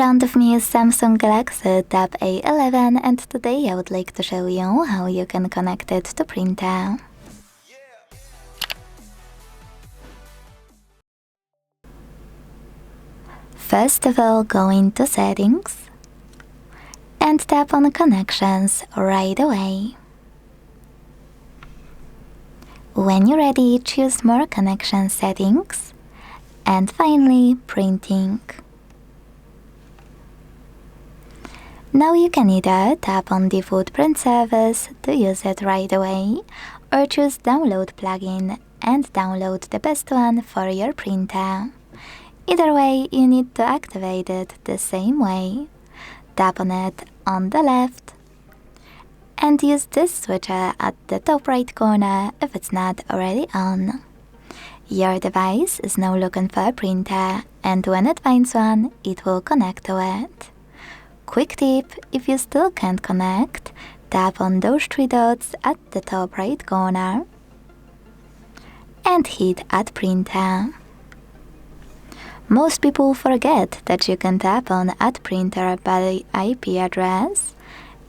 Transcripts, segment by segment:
front of me is Samsung Galaxy Tab A11 and today I would like to show you how you can connect it to printer. First of all, go into Settings and tap on Connections right away. When you're ready, choose More Connection Settings and finally Printing. Now you can either tap on the Footprint service to use it right away, or choose Download plugin and download the best one for your printer. Either way, you need to activate it the same way. Tap on it on the left and use this switcher at the top right corner if it's not already on. Your device is now looking for a printer, and when it finds one, it will connect to it. Quick tip, if you still can't connect, tap on those three dots at the top right corner and hit Add Printer. Most people forget that you can tap on Add Printer by IP address,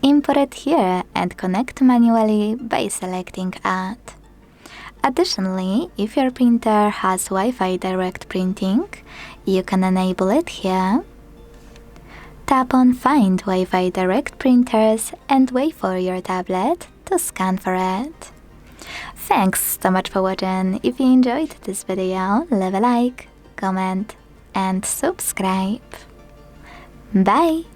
import it here and connect manually by selecting Add. Additionally, if your printer has Wi-Fi direct printing, you can enable it here. Tap on Find Wi-Fi Direct Printers and wait for your tablet to scan for it. Thanks so much for watching. If you enjoyed this video, leave a like, comment and subscribe. Bye!